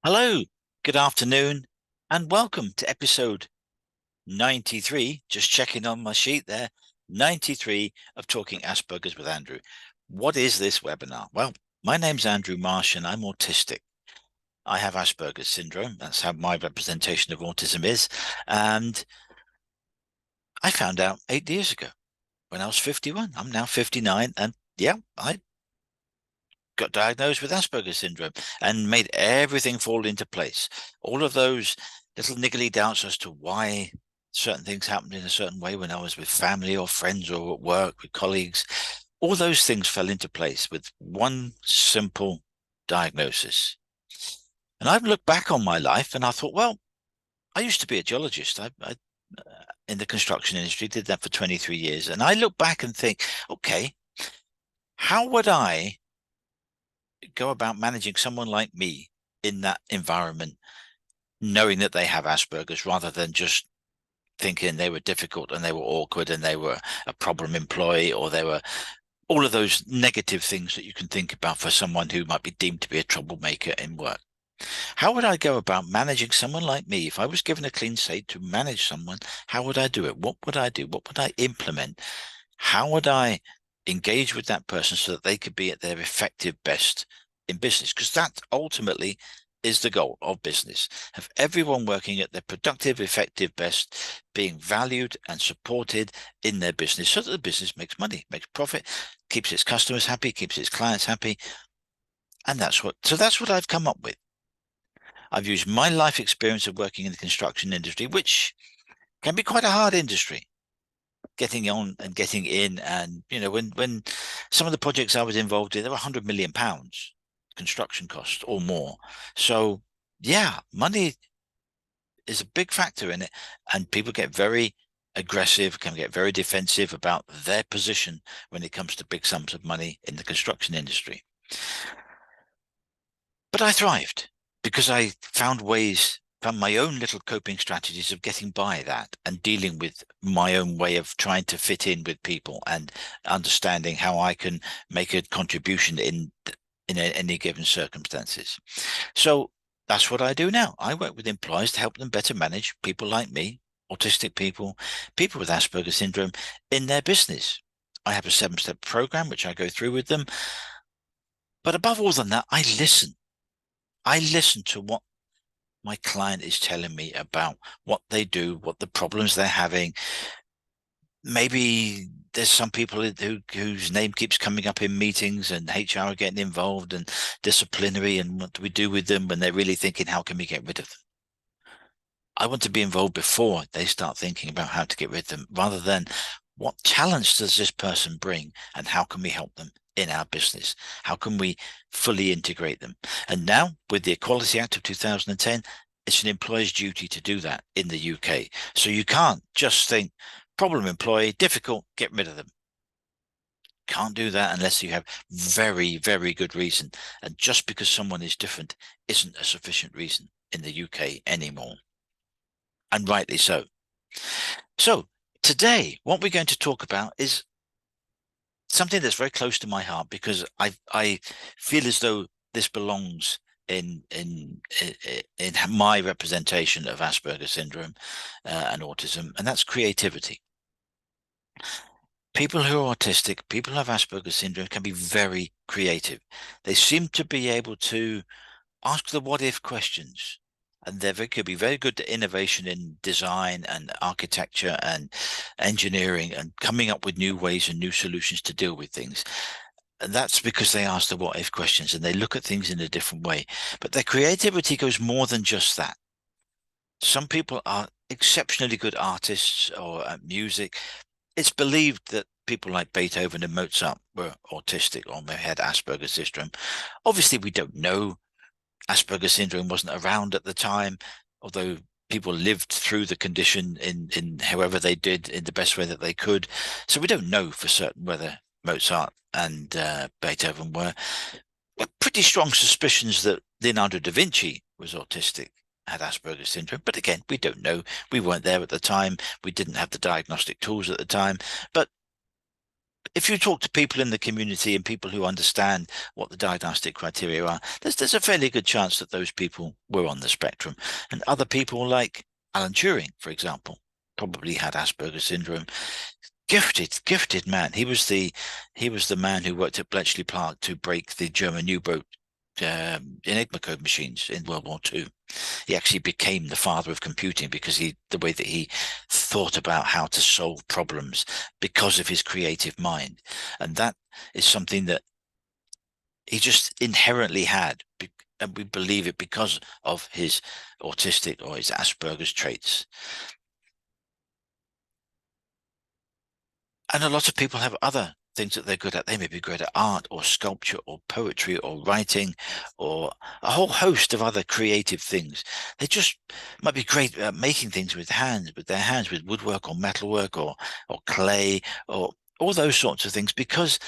Hello, good afternoon, and welcome to episode 93. Just checking on my sheet there, 93 of Talking Asperger's with Andrew. What is this webinar? Well, my name's Andrew Marsh, and I'm autistic. I have Asperger's syndrome. That's how my representation of autism is. And I found out 8 years ago when I was 51. I'm now 59, and yeah, I got diagnosed with Asperger's syndrome and made everything fall into place. All of those little niggly doubts as to why certain things happened in a certain way when I was with family or friends or at work with colleagues, all those things fell into place with one simple diagnosis. And I've looked back on my life and I thought, well, I used to be a geologist. I in the construction industry, did that for 23 years. And I look back and think, okay, how would I go about managing someone like me in that environment, knowing that they have Asperger's rather than just thinking they were difficult and they were awkward and they were a problem employee or they were all of those negative things that you can think about for someone who might be deemed to be a troublemaker in work. How would I go about managing someone like me? If I was given a clean slate to manage someone, how would I do it? What would I do? What would I implement? How would I engage with that person so that they could be at their effective best in business? Because that ultimately is the goal of business. Have everyone working at their productive, effective best, being valued and supported in their business so that the business makes money, makes profit, keeps its customers happy, keeps its clients happy. And that's what I've come up with. I've used my life experience of working in the construction industry, which can be quite a hard industry, getting on and getting in. And, when some of the projects I was involved in, there were £100 million construction costs or more. So yeah, money is a big factor in it. And people get very aggressive, can get very defensive about their position when it comes to big sums of money in the construction industry. But I thrived because I found my own little coping strategies of getting by that and dealing with my own way of trying to fit in with people and understanding how I can make a contribution in any given circumstances. So that's what I do now. I work with employers to help them better manage people like me, autistic people, people with Asperger's syndrome in their business. I have a 7-step program which I go through with them. But above all than that, I listen. I listen to what my client is telling me about what they do, what the problems they're having. Maybe there's some people whose name keeps coming up in meetings and HR are getting involved and disciplinary and what do we do with them when they're really thinking, how can we get rid of them? I want to be involved before they start thinking about how to get rid of them, rather than what challenge does this person bring and how can we help them in our business? How can we fully integrate them? And now with the Equality Act of 2010, it's an employer's duty to do that in the UK. So you can't just think problem employee, difficult, get rid of them. Can't do that unless you have very, very good reason. And just because someone is different isn't a sufficient reason in the UK anymore. And rightly so. So today, what we're going to talk about is something that's very close to my heart because I feel as though this belongs in my representation of Asperger syndrome and autism, and that's creativity. People who are autistic, people who have Asperger syndrome can be very creative. They seem to be able to ask the what if questions. And they could be very good at innovation in design and architecture and engineering and coming up with new ways and new solutions to deal with things. And that's because they ask the what if questions and they look at things in a different way. But their creativity goes more than just that. Some people are exceptionally good artists or at music. It's believed that people like Beethoven and Mozart were autistic or they had Asperger's syndrome. Obviously, we don't know. Asperger's syndrome wasn't around at the time, although people lived through the condition in however they did in the best way that they could. So we don't know for certain whether Mozart and Beethoven were. But pretty strong suspicions that Leonardo da Vinci was autistic, had Asperger's syndrome. But again, we don't know. We weren't there at the time. We didn't have the diagnostic tools at the time. But if you talk to people in the community and people who understand what the diagnostic criteria are, there's a fairly good chance that those people were on the spectrum. And other people like Alan Turing, for example, probably had Asperger's syndrome. Gifted man. He was the man who worked at Bletchley Park to break the German U-boat Enigma code machines in World War II. He actually became the father of computing because the way that he thought about how to solve problems because of his creative mind. And that is something that he just inherently had. And we believe it because of his autistic or his Asperger's traits. And a lot of people have other things that they're good at. They may be good at art or sculpture or poetry or writing or a whole host of other creative things. They just might be great at making things with their hands, with woodwork or metalwork or clay or all those sorts of things because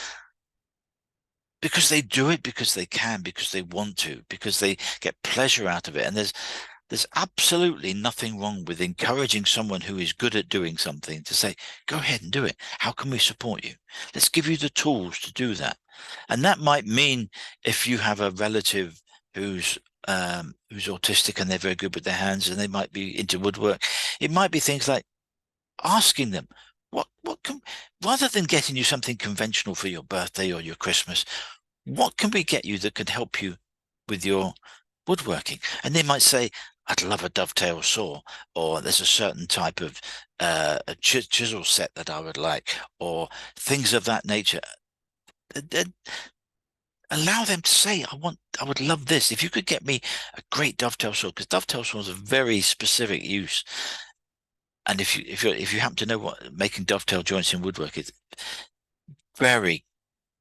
they do it because they can, because they want to, because they get pleasure out of it. And there's absolutely nothing wrong with encouraging someone who is good at doing something to say, go ahead and do it. How can we support you? Let's give you the tools to do that. And that might mean if you have a relative who's autistic and they're very good with their hands and they might be into woodwork, it might be things like asking them, what can, rather than getting you something conventional for your birthday or your Christmas, what can we get you that could help you with your woodworking? And they might say, I'd love a dovetail saw, or there's a certain type of a chisel set that I would like, or things of that nature. And allow them to say, I would love this. If you could get me a great dovetail saw, because dovetail saws are very specific use. And if you happen to know what making dovetail joints in woodwork is, very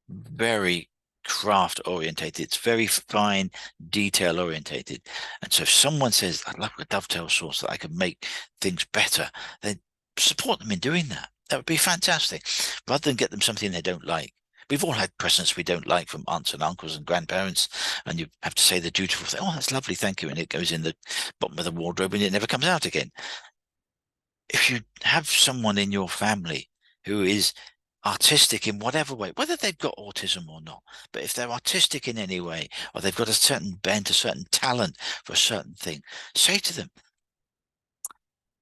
very craft orientated. It's very fine, detail orientated. And so if someone says, I'd love a dovetail saw so that I can make things better, then support them in doing that. That would be fantastic. Rather than get them something they don't like. We've all had presents we don't like from aunts and uncles and grandparents, and you have to say the dutiful thing, oh, that's lovely, thank you. And it goes in the bottom of the wardrobe and it never comes out again. If you have someone in your family who is artistic in whatever way, whether they've got autism or not, but if they're artistic in any way, or they've got a certain bent, a certain talent for a certain thing, say to them,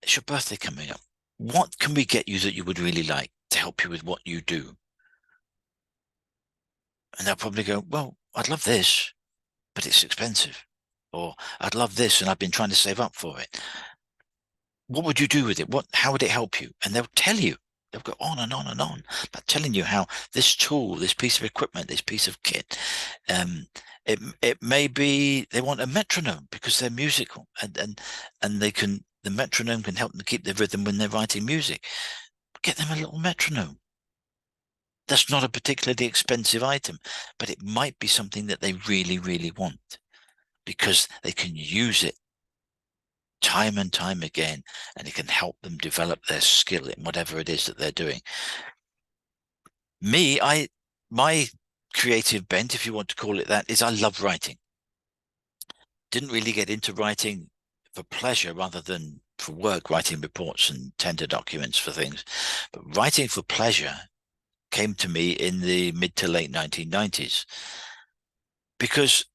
it's your birthday coming up. What can we get you that you would really like to help you with what you do? And they'll probably go, well, I'd love this, but it's expensive. Or I'd love this, and I've been trying to save up for it. What would you do with it? How would it help you? And they'll tell you. They'll go on and on and on about telling you how this tool, this piece of equipment, this piece of kit, it may be they want a metronome because they're musical and the metronome can help them keep their rhythm when they're writing music. Get them a little metronome. That's not a particularly expensive item, but it might be something that they really, really want because they can use it time and time again, and it can help them develop their skill in whatever it is that they're doing. My creative bent, if you want to call it that, is I love writing. Didn't really get into writing for pleasure rather than for work, writing reports and tender documents for things. But writing for pleasure came to me in the mid to late 1990s because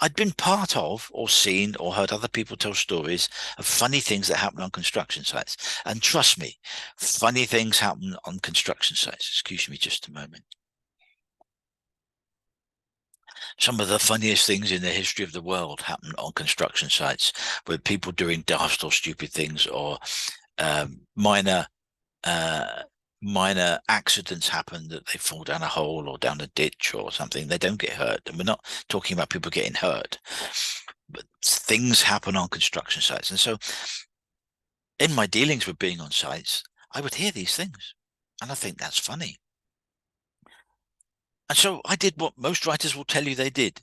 I'd been part of or seen or heard other people tell stories of funny things that happen on construction sites. And trust me, funny things happen on construction sites. Excuse me just a moment. Some of the funniest things in the history of the world happen on construction sites with people doing daft or stupid things or minor uh, minor accidents happen that they fall down a hole or down a ditch or something. They don't get hurt. And we're not talking about people getting hurt, but things happen on construction sites. And so in my dealings with being on sites, I would hear these things. And I think that's funny. And so I did what most writers will tell you they did.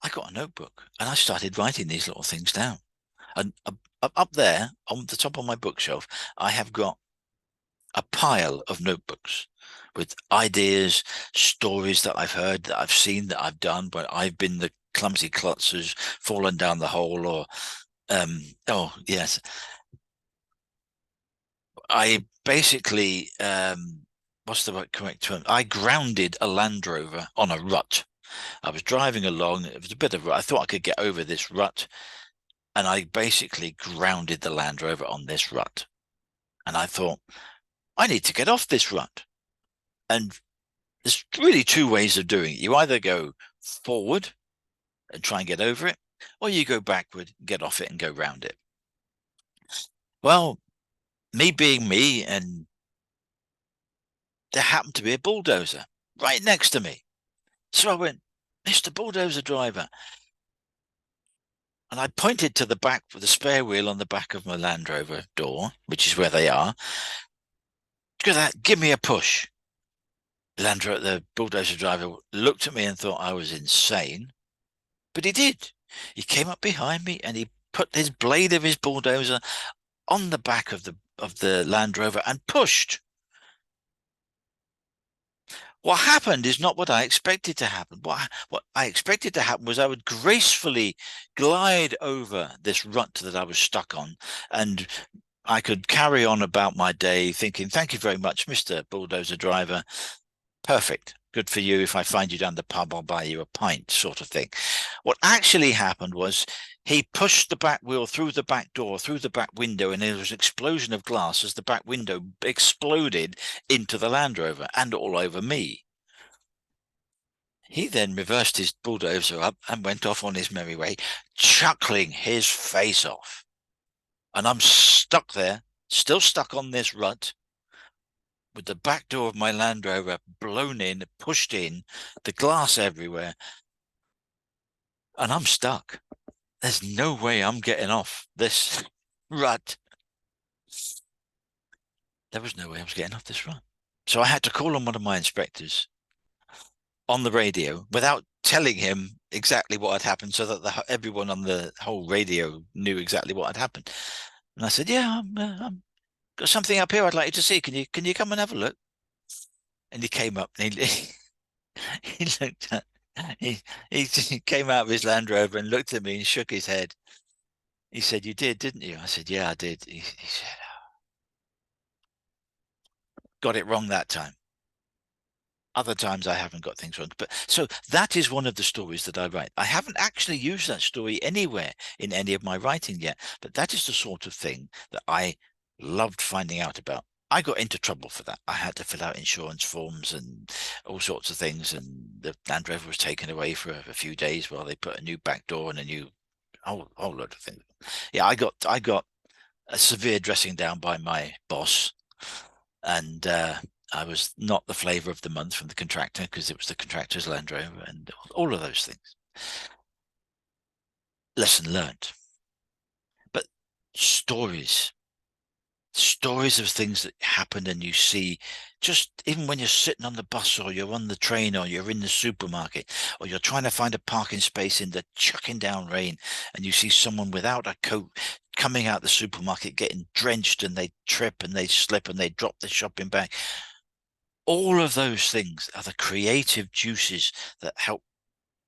I got a notebook and I started writing these little things down. And up there on the top of my bookshelf, I have got a pile of notebooks with ideas, stories that I've heard, that I've seen, that I've done, but I've been the clumsy klutz who's fallen down the hole or, oh, yes. I basically what's the right correct term? I grounded a Land Rover on a rut. I was driving along. It was a bit of I thought I could get over this rut, and I basically grounded the Land Rover on this rut. And I thought, I need to get off this rut. And there's really two ways of doing it. You either go forward and try and get over it, or you go backward, get off it, and go round it. Well, me being me, and there happened to be a bulldozer right next to me. So I went, Mr. Bulldozer driver. And I pointed to the back with the spare wheel on the back of my Land Rover door, which is where they are. Look at that, give me a push. The bulldozer driver looked at me and thought I was insane, but he did. He came up behind me and he put his blade of his bulldozer on the back of the Land Rover and pushed. What happened is not what I expected to happen. What I expected to happen was I would gracefully glide over this rut that I was stuck on, and I could carry on about my day thinking, thank you very much, Mr. Bulldozer driver. Perfect. Good for you. If I find you down the pub, I'll buy you a pint, sort of thing. What actually happened was he pushed the back wheel through the back door, through the back window, and there was an explosion of glass as the back window exploded into the Land Rover and all over me. He then reversed his bulldozer up and went off on his merry way, chuckling his face off. And I'm stuck there, still stuck on this rut, with the back door of my Land Rover blown in, pushed in, the glass everywhere, and I'm stuck. There's no way I'm getting off this rut. There was no way I was getting off this rut. So I had to call on one of my inspectors on the radio without telling him exactly what had happened, so that everyone on the whole radio knew exactly what had happened. And I said, "Yeah, I'm got something up here I'd like you to see. Can you come and have a look?" And he came up and he looked at he came out of his Land Rover and looked at me and shook his head. He said, "You did, didn't you?" I said, "Yeah, I did." He said, "Got it wrong that time. Other times I haven't got things wrong." But so that is one of the stories that I write. I haven't actually used that story anywhere in any of my writing yet, but that is the sort of thing that I loved finding out about. I got into trouble for that. I had to fill out insurance forms and all sorts of things, and the Land Rover was taken away for a few days while they put a new back door and a new whole load of things. Yeah, I got a severe dressing down by my boss, and I was not the flavour of the month from the contractor because it was the contractor's Land Rover and all of those things. Lesson learned. But stories of things that happen and you see, just even when you're sitting on the bus or you're on the train or you're in the supermarket or you're trying to find a parking space in the chucking down rain and you see someone without a coat coming out the supermarket getting drenched and they trip and they slip and they drop the shopping bag. All of those things are the creative juices that help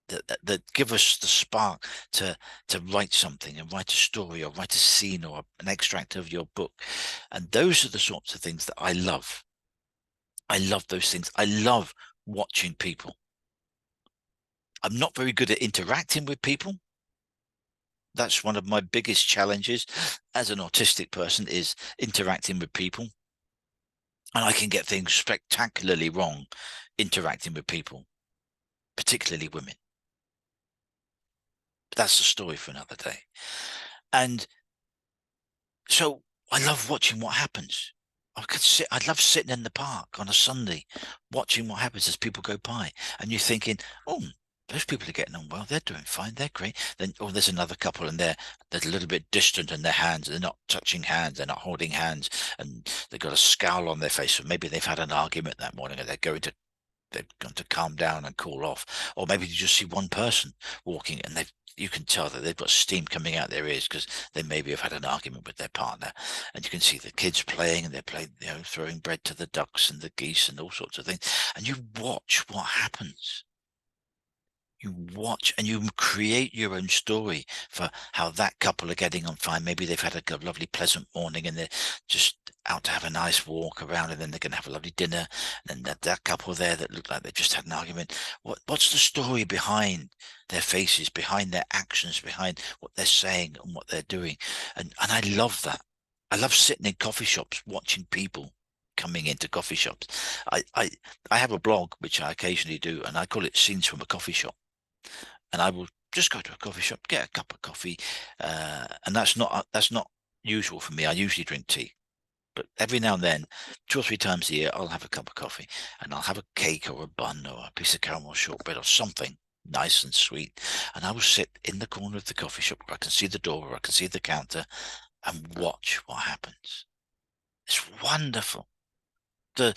that give us the spark to write something and write a story or write a scene or an extract of your book. And those are the sorts of things that I love. I love those things. I love watching people. I'm not very good at interacting with people. That's one of my biggest challenges as an autistic person, is interacting with people. And I can get things spectacularly wrong interacting with people, particularly women. But that's a story for another day. And so I love watching what happens. I love sitting in the park on a Sunday, watching what happens as people go by. And you're thinking, oh, those people are getting on well. They're doing fine. They're great. Then, oh, there's another couple and they're a little bit distant in their hands. They're not touching hands. They're not holding hands. And they've got a scowl on their face. So maybe they've had an argument that morning and they've gone to calm down and cool off. Or maybe you just see one person walking and you can tell that they've got steam coming out their ears because they maybe have had an argument with their partner. And you can see the kids playing and they're playing, throwing bread to the ducks and the geese and all sorts of things. And you watch what happens. You watch and you create your own story for how that couple are getting on fine. Maybe they've had a lovely, pleasant morning and they're just out to have a nice walk around, and then they're going to have a lovely dinner. And then that couple there that look like they've just had an argument. What's the story behind their faces, behind their actions, behind what they're saying and what they're doing? And I love that. I love sitting in coffee shops watching people coming into coffee shops. I have a blog which I occasionally do, and I call it Scenes from a Coffee Shop. And I will just go to a coffee shop, get a cup of coffee, and that's not usual for me. I usually drink tea, but every now and then, 2 or 3 times a year, I'll have a cup of coffee, and I'll have a cake or a bun or a piece of caramel shortbread or something nice and sweet, and I will sit in the corner of the coffee shop where I can see the door, where I can see the counter, and watch what happens. It's wonderful. The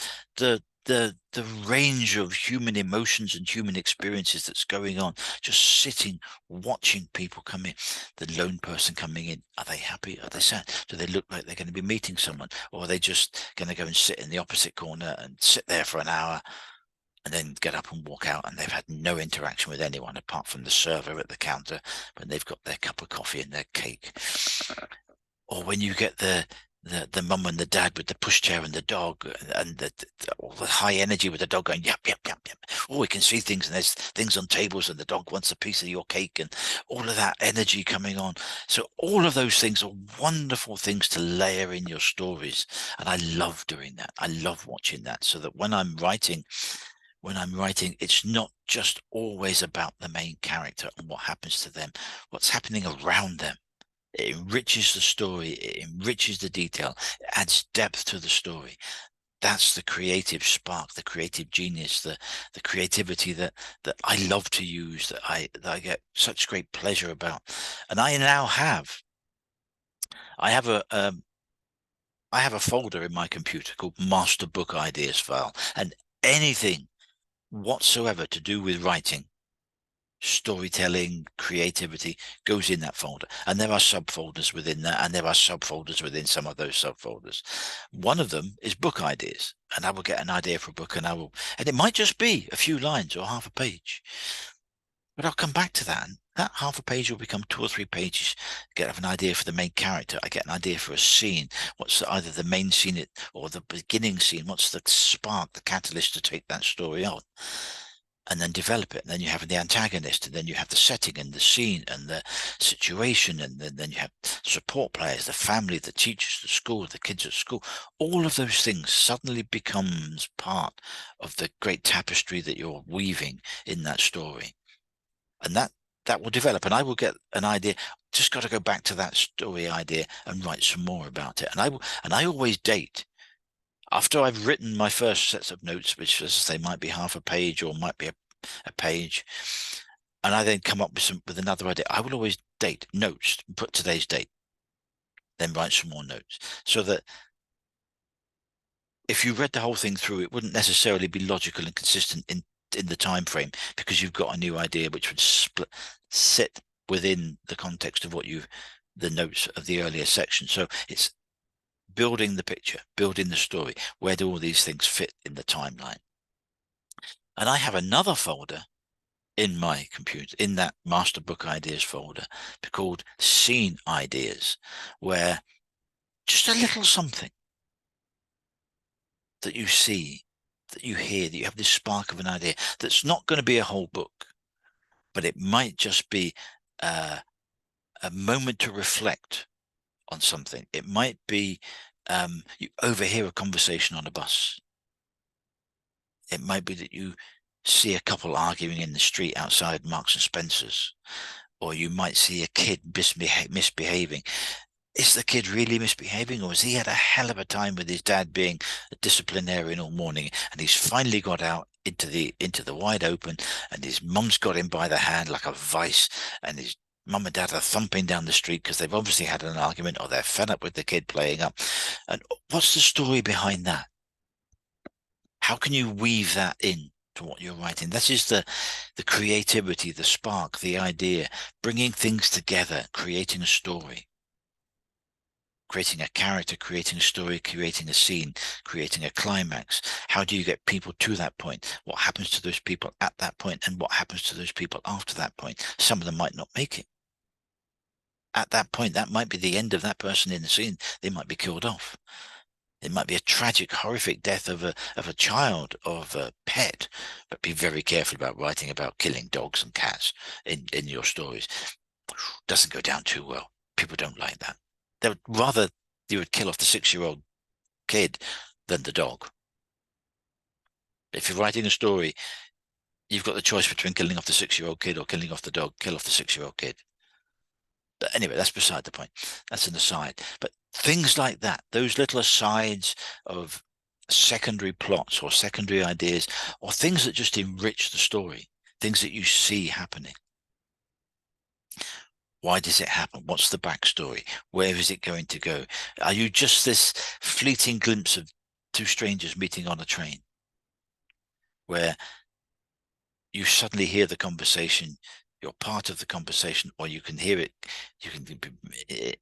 range of human emotions and human experiences that's going on, just sitting watching people come in. The lone person coming in, are they happy, are they sad, do they look like they're going to be meeting someone, or are they just going to go and sit in the opposite corner and sit there for an hour and then get up and walk out, and they've had no interaction with anyone apart from the server at the counter when they've got their cup of coffee and their cake. Or when you get the mum and the dad with the pushchair and the dog, and all the high energy with the dog going yap yap yap yap. Oh, we can see things, and there's things on tables, and the dog wants a piece of your cake, and all of that energy coming on. So all of those things are wonderful things to layer in your stories, and I love doing that. I love watching that, so that when I'm writing, it's not just always about the main character and what happens to them, what's happening around them. It enriches the story, it enriches the detail, it adds depth to the story. That's the creative spark, the creative genius, the creativity that I love to use, that I get such great pleasure about. And I have a folder in my computer called Master Book Ideas file, and anything whatsoever to do with writing, storytelling, creativity goes in that folder. And there are subfolders within that, and there are subfolders within some of those subfolders. One of them is book ideas, and I will get an idea for a book, and it might just be a few lines or half a page, but I'll come back to that. And that half a page will become 2 or 3 pages. Get an idea for the main character. I get an idea for a scene. What's either the main scene or the beginning scene? What's the spark, the catalyst to take that story on? And then develop it. And then you have the antagonist, and then you have the setting and the scene and the situation, and then you have support players, the family, the teachers, the school, the kids at school. All of those things suddenly becomes part of the great tapestry that you're weaving in that story. And that will develop, and I will get an idea. Just got to go back to that story idea and write some more about it. And I always date. After I've written my first sets of notes, which, as I say, might be half a page or might be a page, and I then come up with another idea, I will always date notes, put today's date, then write some more notes, so that if you read the whole thing through, it wouldn't necessarily be logical and consistent in the time frame, because you've got a new idea which would sit within the context of the notes of the earlier section. So it's building the picture, building the story. Where do all these things fit in the timeline? And I have another folder in my computer, in that Master Book Ideas folder, called Scene Ideas, where just a little something that you see, that you hear, that you have this spark of an idea that's not going to be a whole book, but it might just be a moment to reflect on something. It might be you overhear a conversation on a bus. It might be that you see a couple arguing in the street outside Marks and Spencer's, or you might see a kid misbehaving. Is the kid really misbehaving, or has he had a hell of a time with his dad being a disciplinarian all morning, and he's finally got out into the wide open, and his mum's got him by the hand like a vice, and his mum and dad are thumping down the street because they've obviously had an argument, or they're fed up with the kid playing up. And what's the story behind that? How can you weave that in to what you're writing? That is the creativity, the spark, the idea, bringing things together, creating a story. creating a character, creating a story, creating a scene, creating a climax. How do you get people to that point? What happens to those people at that point, and what happens to those people after that point? Some of them might not make it. At that point, that might be the end of that person in the scene. They might be killed off. It might be a tragic, horrific death of a child, of a pet. But be very careful about writing about killing dogs and cats in your stories. Doesn't go down too well. People don't like that. They would rather you would kill off the 6-year-old kid than the dog. If you're writing a story, you've got the choice between killing off the 6-year-old kid or killing off the dog. Kill off the 6-year-old kid. But anyway, that's beside the point. That's an aside. But things like that, those little asides of secondary plots or secondary ideas, or things that just enrich the story, things that you see happening. Why does it happen? What's the backstory? Where is it going to go? Are you just this fleeting glimpse of two strangers meeting on a train, where you suddenly hear the conversation, you're part of the conversation, or you can hear it,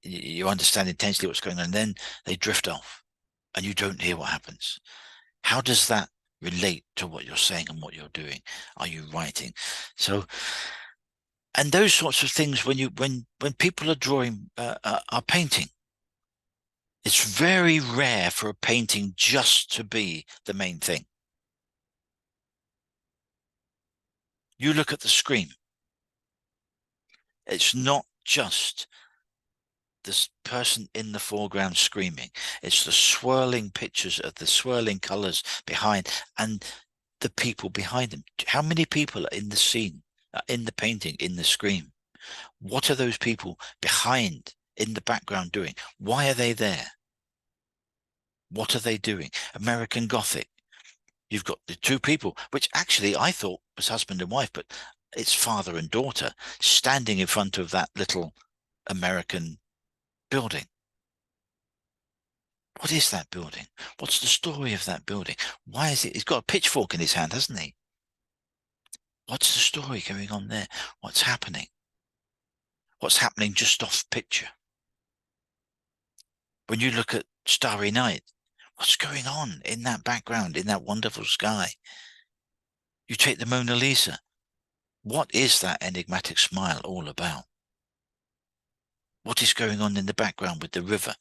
you understand intensely what's going on, and then they drift off and you don't hear what happens? How does that relate to what you're saying and what you're doing? Are you writing? So, and those sorts of things, when people are drawing, are painting, it's very rare for a painting just to be the main thing. You look at the screen. It's not just this person in the foreground screaming. It's the swirling pictures of the swirling colors behind and the people behind them. How many people are in the scene, in the painting, in the screen? What are those people behind in the background doing? Why are they there? What are they doing? American Gothic. You've got the two people, which actually I thought was husband and wife, but it's father and daughter standing in front of that little American building. What is that building? What's the story of that building? Why is it? He's got a pitchfork in his hand, hasn't he? What's the story going on there? What's happening? What's happening just off picture? When you look at Starry Night, what's going on in that background, in that wonderful sky? You take the Mona Lisa. What is that enigmatic smile all about? What is going on in the background with the river?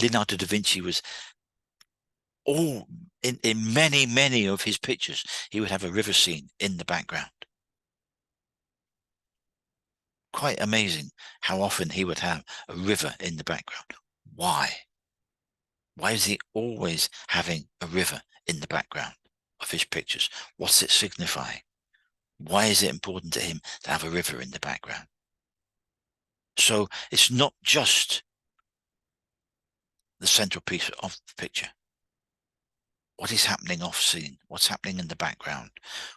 Leonardo da Vinci was all in many of his pictures, he would have a river scene in the background. Quite amazing how often he would have a river in the background. Why? Why is he always having a river in the background of his pictures? What's it signifying? Why is it important to him to have a river in the background? So it's not just the central piece of the picture. What is happening off scene? What's happening in the background?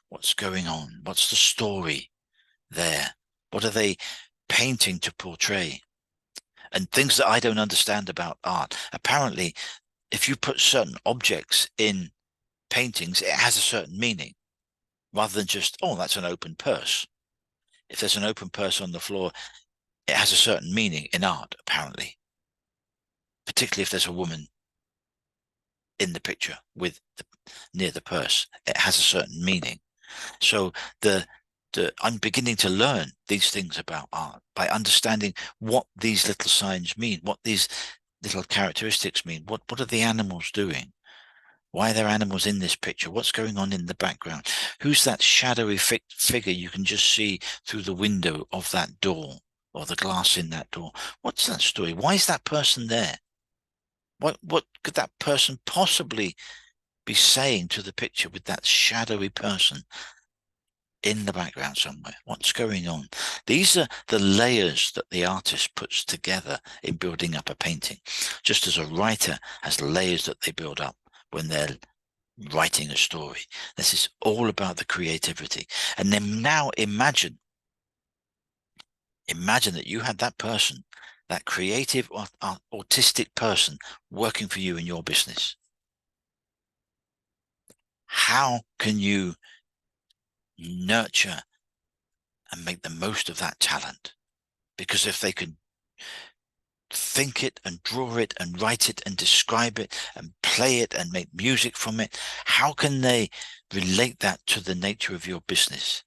What's going on? What's the story there? What are they painting to portray? And things that I don't understand about art. Apparently, if you put certain objects in paintings, it has a certain meaning rather than just, oh, that's an open purse. If there's an open purse on the floor, it has a certain meaning in art, apparently, particularly if there's a woman in the picture near the purse. It has a certain meaning. So I'm beginning to learn these things about art by understanding what these little signs mean, what these little characteristics mean. What are the animals doing? Why are there animals in this picture? What's going on in the background? Who's that shadowy figure you can just see through the window of that door or the glass in that door? What's that story? Why is that person there? What could that person possibly be saying to the picture with that shadowy person in the background somewhere? What's going on? These are the layers that the artist puts together in building up a painting, just as a writer has layers that they build up when they're writing a story. This is all about the creativity. And then now imagine that you had that person, that creative or autistic person working for you in your business. How can you nurture and make the most of that talent? Because if they can think it and draw it and write it and describe it and play it and make music from it, how can they relate that to the nature of your business?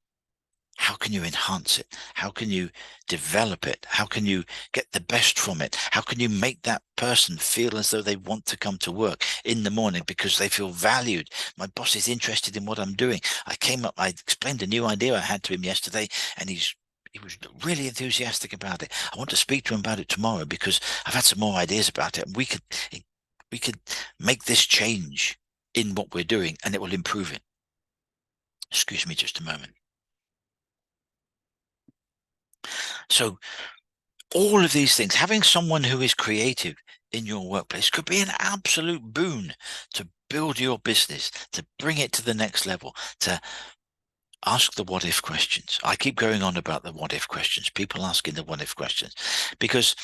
How can you enhance it? How can you develop it? How can you get the best from it? How can you make that person feel as though they want to come to work in the morning because they feel valued? My boss is interested in what I'm doing. I explained a new idea I had to him yesterday, and he was really enthusiastic about it. I want to speak to him about it tomorrow because I've had some more ideas about it, and we could make this change in what we're doing, and it will improve it. Excuse me just a moment. So all of these things, having someone who is creative in your workplace could be an absolute boon to build your business, to bring it to the next level, to ask the what if questions. I keep going on about the what if questions, people asking the what if questions, because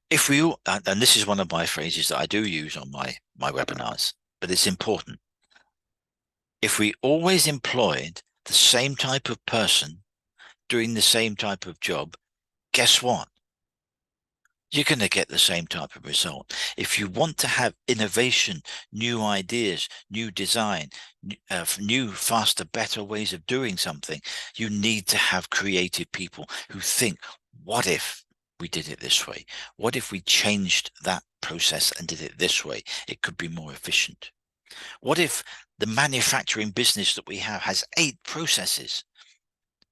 if we all, and this is one of my phrases that I do use on my webinars, but it's important. If we always employed the same type of person doing the same type of job, guess what? You're going to get the same type of result. If you want to have innovation, new ideas, new design, new, faster, better ways of doing something, you need to have creative people who think, what if we did it this way? What if we changed that process and did it this way? It could be more efficient. What if the manufacturing business that we have has 8 processes?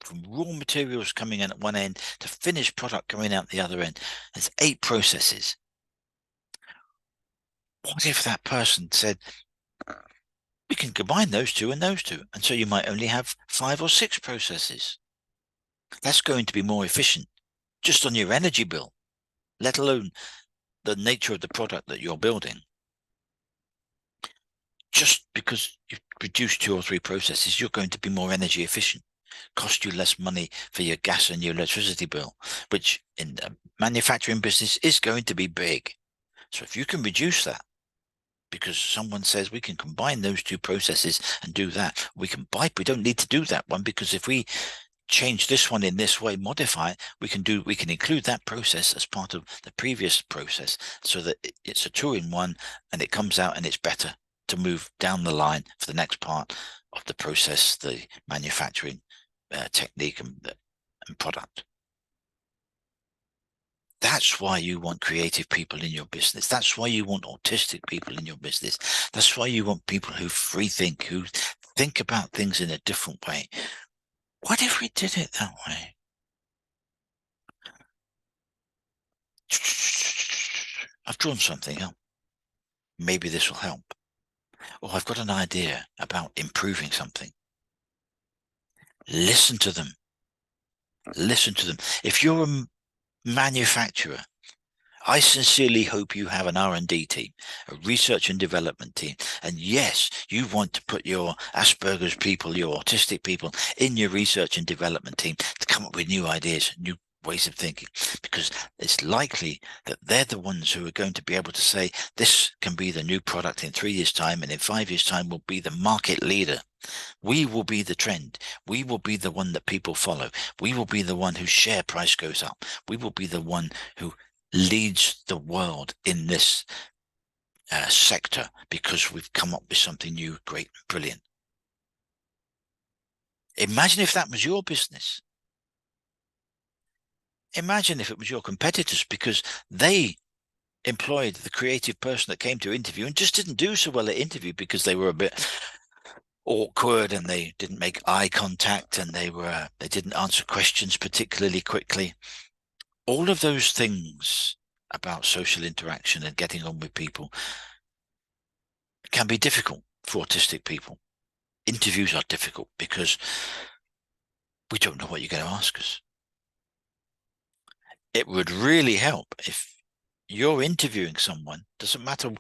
From raw materials coming in at one end to finished product coming out the other end. There's 8 processes. What if that person said, we can combine those two and those two? And so you might only have 5 or 6 processes. That's going to be more efficient just on your energy bill, let alone the nature of the product that you're building. Just because you've reduced 2 or 3 processes, you're going to be more energy efficient. Cost you less money for your gas and your electricity bill, which in the manufacturing business is going to be big. So if you can reduce that, because someone says we can combine those 2 processes and do that, we don't need to do that one, because if we change this one in this way, modify it, we can include that process as part of the previous process, so that it's a 2-in-1 and it comes out and it's better to move down the line for the next part of the process, the manufacturing technique and product. That's why you want creative people in your business. That's why you want autistic people in your business. That's why you want people who free think, who think about things in a different way. What if we did it that way? I've drawn something up. Maybe this will help. Or I've got an idea about improving something. Listen to them. Listen to them. If you're a manufacturer, I sincerely hope you have an R&D team, a research and development team. And yes, you want to put your Asperger's people, your autistic people in your research and development team to come up with new ideas, new ways of thinking, because it's likely that they're the ones who are going to be able to say, this can be the new product in 3 years' time, and in 5 years' time will be the market leader. We will be the trend. We will be the one that people follow. We will be the one whose share price goes up. We will be the one who leads the world in this sector, because we've come up with something new, great, brilliant. Imagine if that was your business. Imagine if it was your competitors, because they employed the creative person that came to interview and just didn't do so well at interview because they were a bit awkward and they didn't make eye contact and they didn't answer questions particularly quickly. All of those things about social interaction and getting on with people can be difficult for autistic people. Interviews are difficult because we don't know what you're going to ask us. It would really help if you're interviewing someone, doesn't matter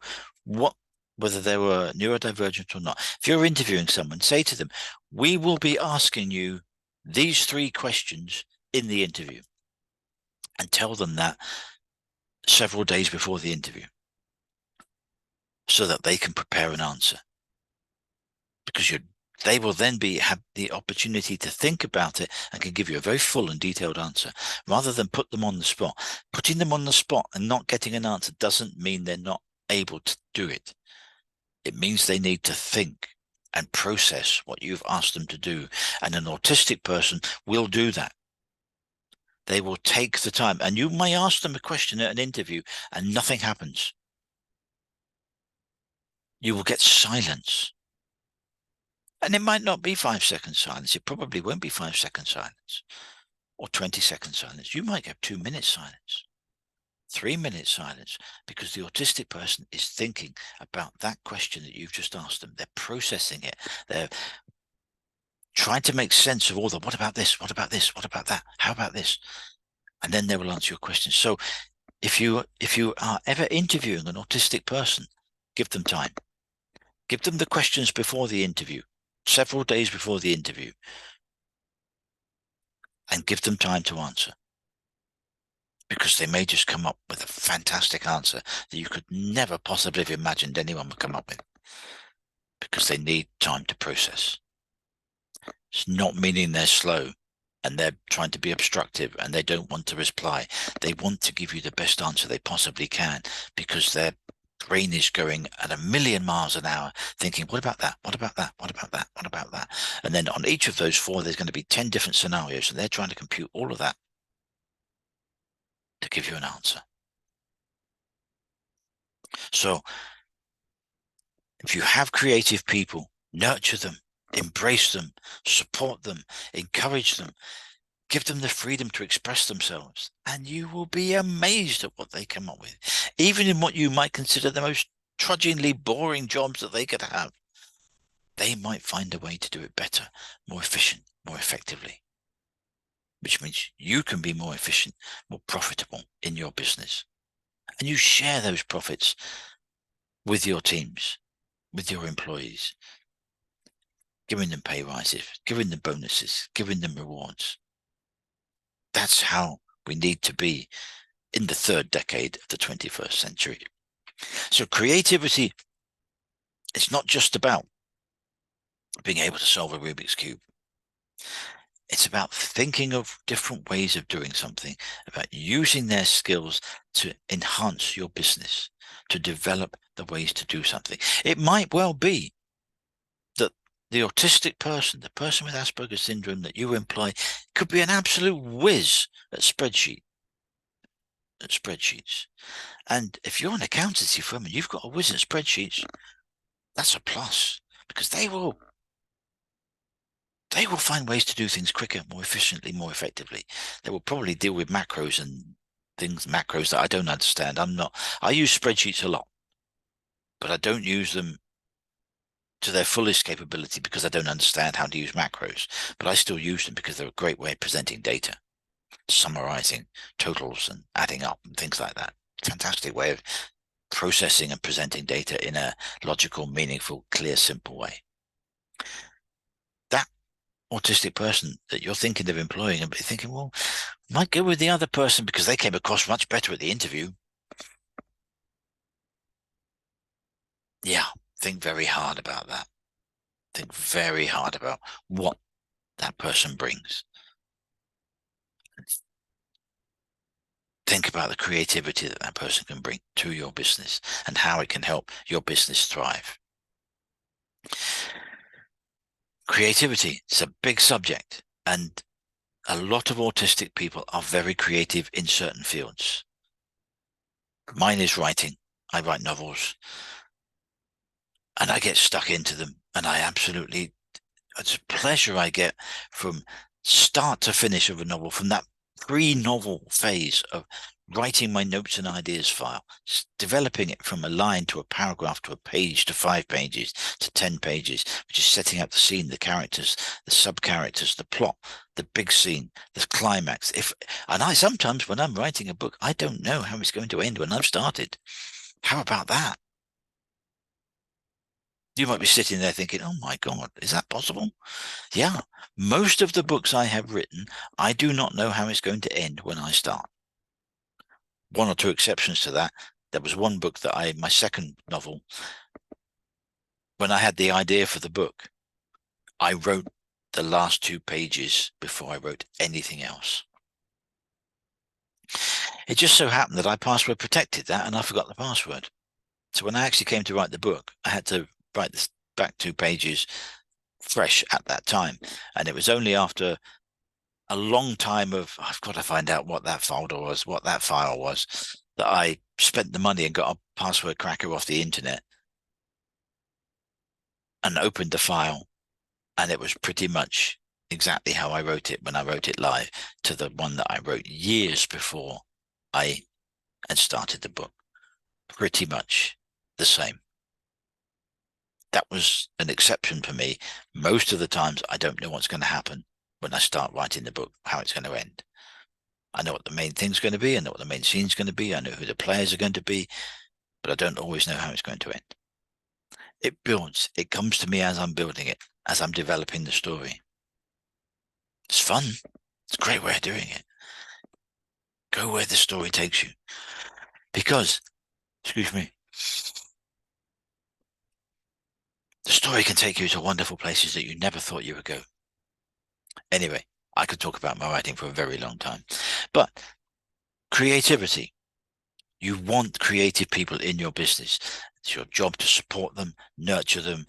whether they were neurodivergent or not. If you're interviewing someone, say to them, we will be asking you these 3 questions in the interview, and tell them that several days before the interview so that they can prepare an answer, because you're They will then have the opportunity to think about it and can give you a very full and detailed answer rather than put them on the spot. Putting them on the spot and not getting an answer doesn't mean they're not able to do it. It means they need to think and process what you've asked them to do. And an autistic person will do that. They will take the time, and you may ask them a question at an interview and nothing happens. You will get silence. And it might not be 5 seconds silence. It probably won't be 5 seconds silence or 20 seconds silence. You might get 2 minutes silence, 3 minutes silence, because the autistic person is thinking about that question that you've just asked them. They're processing it. They're trying to make sense of all the, what about this? What about this? What about that? How about this? And then they will answer your question. So if you are ever interviewing an autistic person, give them time. Give them the questions before the interview, several days before the interview, and give them time to answer. Because they may just come up with a fantastic answer that you could never possibly have imagined anyone would come up with. Because they need time to process. It's not meaning they're slow and they're trying to be obstructive and they don't want to reply. They want to give you the best answer they possibly can because their brain is going at 1,000,000 miles an hour thinking, what about that? What about that? What about that? What about that? And then on each of those 4, there's going to be 10 different scenarios and they're trying to compute all of that to give you an answer. So if you have creative people, nurture them, embrace them, support them, encourage them, give them the freedom to express themselves, and you will be amazed at what they come up with. Even in what you might consider the most trudgingly boring jobs that they could have, they might find a way to do it better, more efficient, more effectively, which means you can be more efficient, more profitable in your business. And you share those profits with your teams, with your employees, giving them pay rises, giving them bonuses, giving them rewards. That's how we need to be in the 3rd decade of the 21st century. So creativity is not just about being able to solve a Rubik's Cube. It's about thinking of different ways of doing something, about using their skills to enhance your business, to develop the ways to do something. It might well be that the autistic person, the person with Asperger syndrome that you employ, could be an absolute whiz at spreadsheets. And if you're an accountancy firm and you've got a whiz at spreadsheets, that's a plus, because they will find ways to do things quicker, more efficiently, more effectively. They will probably deal with macros and macros that I don't understand. I use spreadsheets a lot, but I don't use them to their fullest capability because I don't understand how to use macros. But I still use them because they're a great way of presenting data, summarizing totals and adding up and things like that. Fantastic way of processing and presenting data in a logical, meaningful, clear, simple way. That autistic person that you're thinking of employing and thinking, well, might go with the other person because they came across much better at the interview. Yeah, think very hard about that. Think very hard about what that person brings. Think about the creativity that that person can bring to your business and how it can help your business thrive. Creativity is a big subject, and a lot of autistic people are very creative in certain fields. Mine is writing. I write novels and I get stuck into them, and it's a pleasure I get from start to finish of a novel, from that pre-novel phase of writing my notes and ideas file, developing it from a line to a paragraph to a page to 5 pages to 10 pages, which is setting up the scene, the characters, the sub-characters, the plot, the big scene, the climax. Sometimes when I'm writing a book, I don't know how it's going to end when I've started. How about that? You might be sitting there thinking, oh my God, is that possible? Yeah, most of the books I have written, I do not know how it's going to end when I start. 1 or 2 exceptions to that. There was one book my second novel, when I had the idea for the book, I wrote the last 2 pages before I wrote anything else. It just so happened that I password protected that and I forgot the password. So when I actually came to write the book, I had to write this back 2 pages fresh at that time. And it was only after a long time of, I've got to find out what that folder was, what that file was, that I spent the money and got a password cracker off the internet and opened the file. And it was pretty much exactly how I wrote it when I wrote it live to the one that I wrote years before I had started the book. Pretty much the same. That was an exception for me. Most of the times, I don't know what's going to happen when I start writing the book, how it's going to end. I know what the main thing's going to be. I know what the main scene's going to be. I know who the players are going to be, but I don't always know how it's going to end. It builds. It comes to me as I'm building it, as I'm developing the story. It's fun. It's a great way of doing it. Go where the story takes you. Because, excuse me, the story can take you to wonderful places that you never thought you would go. Anyway, I could talk about my writing for a very long time. But creativity. You want creative people in your business. It's your job to support them, nurture them,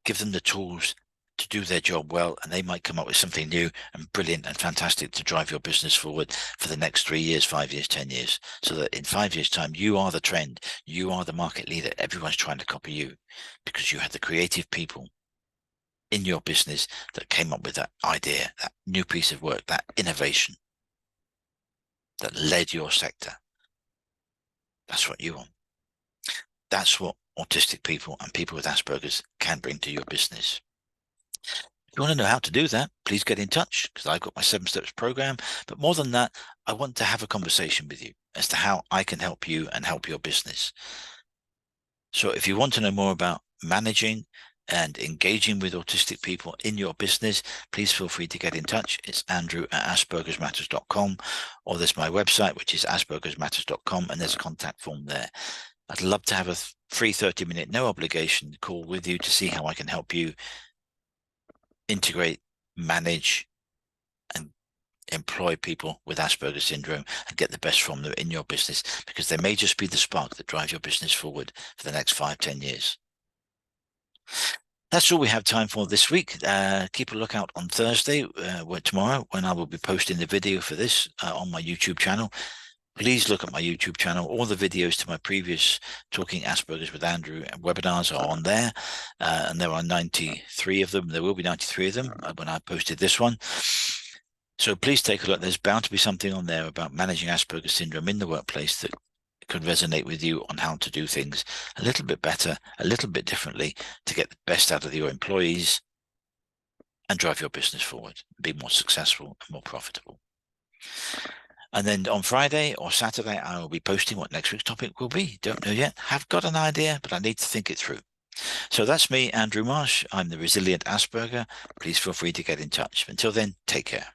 give them the tools to do their job well, and they might come up with something new and brilliant and fantastic to drive your business forward for the next 3 years, 5 years, 10 years, so that in 5 years' time, you are the trend, you are the market leader. Everyone's trying to copy you because you had the creative people in your business that came up with that idea, that new piece of work, that innovation that led your sector. That's what you want. That's what autistic people and people with Asperger's can bring to your business. If you want to know how to do that, please get in touch because I've got my 7 steps program. But more than that, I want to have a conversation with you as to how I can help you and help your business. So if you want to know more about managing and engaging with autistic people in your business, please feel free to get in touch. It's andrew@aspergersmatters.com, or there's my website, which is aspergersmatters.com, and there's a contact form there. I'd love to have a free 30-minute, no obligation call with you to see how I can help you integrate, manage, and employ people with Asperger's syndrome and get the best from them in your business, because they may just be the spark that drives your business forward for the next 5-10 years. That's all we have time for this week. Keep a lookout on Thursday, tomorrow, when I will be posting the video for this on my YouTube channel. Please look at my YouTube channel. All the videos to my previous Talking Asperger's with Andrew webinars are on there. And there are 93 of them. There will be 93 of them when I posted this one. So please take a look. There's bound to be something on there about managing Asperger's syndrome in the workplace that could resonate with you on how to do things a little bit better, a little bit differently to get the best out of your employees and drive your business forward, be more successful and more profitable. And then on Friday or Saturday, I will be posting what next week's topic will be. Don't know yet. Have got an idea, but I need to think it through. So that's me, Andrew Marsh. I'm the Resilient Asperger. Please feel free to get in touch. Until then, take care.